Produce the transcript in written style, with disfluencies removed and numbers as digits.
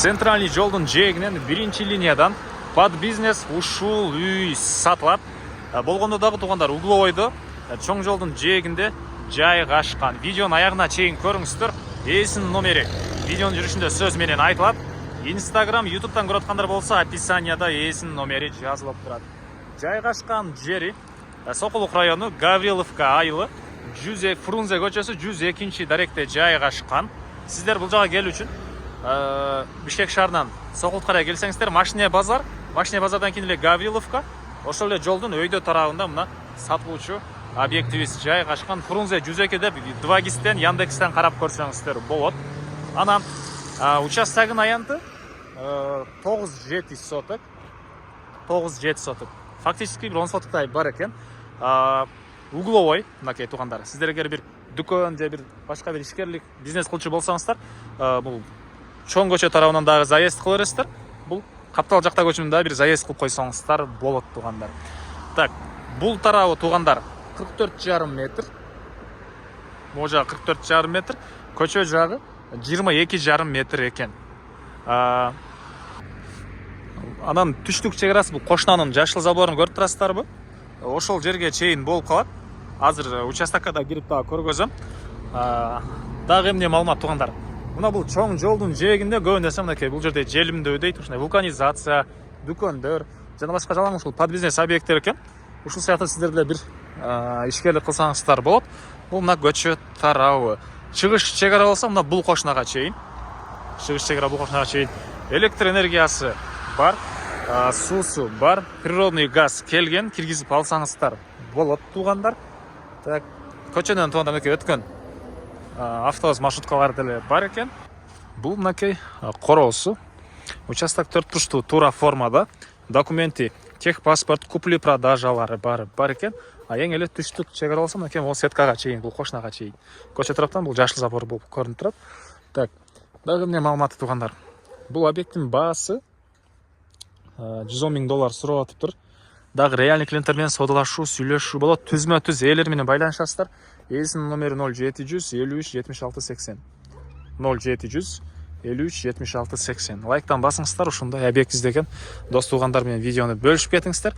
Центральный жолдун жээгинен биринчи линиядан под бизнес ушул үй сатылат. Болгондо дагы туугандар угловойдо чоң жолдун жээгинде жайгашкан. Видеонун аягына чейин көрүңүздөр. Ээсинин номери видеонун жүрүшүндө сөз менен айтылат. Instagram, YouTube'дан көрүп аткандар болсо, описанияда ээсинин номери жазылып турат. Жайгашкан жери Сокулук району, Гавриловка айылы, Фрунзе көчөсү 102 даректе жайгашкан. Сиздер бул жага келүү үчүн Бишкек шаарынан Сокулукка карай келсеңиздер, Машине базардан кийин эле Гавриловка, ошол эле жолдун өйдө тарабында мына сатылуучу объектибиз жайгашкан. Фрунзе 102 деп 2GIS'тен, Яндекстен карап көрсөңүздөр болот. Анан участогун аянты 9-7 соток. 9-7 соток. Фактически 10 сотоктай бар экен. Угловой, мынакей туугандар. Сиздер эгер бир дүкөн же бир башка бир ишкерлик бизнес кылчу болсоңуздар, бул чоң көчө тарабынан дагы заезд кыла бересиздер. Бул Каптал жакта көчөнүн дагы бир заезд кылып койсоңуздар болот туугандар. Так, бул тарабы туугандар 44,5 метр. Могу жагы 44,5 метр, көчө жагы 22,5 метр экен. Анан түштүк чек арасы бул кошунанын жашыл заборун көрүп турасыздарбы? Ошол жерге чейин болуп калат. Азыр участокко да кирип дагы көргөзөм. Дагы эмне маалымат туугандар. Мына бул чоң жолдун жээгинде көбүн эсе мынакей бул жерде желимдөө дейт, ушундай вулканизация, дүкөндөр жана башка жалаң ушул под бизнес объекттер экен. Ушул сыяктуу сиздер деле бир ишкерлик кылсаңыздар болот. Бул мына көчө тарабы. Чыгыш чек ара болсо мына бул кошунага чейин. Чыгыш чек ара бул кошунага чейин. Электр энергиясы бар, суусу бар, природный газ келген, киргизип алсаңыздар болот туугандар. Так, көчөнөн туугандар мынакей өткөн автобус маршруткалар деле бар экен. Бул мынакей короосу. Участок 4 буруштуу туура формада. Документи, техпаспорт, купли-продажалары бар экен. Эң эле түштүк чек ара болсо мынакей могу сеткага чейин, бул кошунага чейин. Көчө тараптан бул жашыл забор болуп көрүнүп турат. Так, дагы эмне маалыматы туугандар. Бул объекттин баасы $110 000 сурап атыптыр. Дагы реальный клиенттер менен саудалашуу, сүйлөшүү болот. Түзмө-түз ээлер менен байланышасыздар. Ээсинин номери 0700 53 76 80. 0700 53 76 80. Лайктан басыңыздар, ушундай объект издеген дос туугандар менен видеону бөлүшүп кетиңиздер.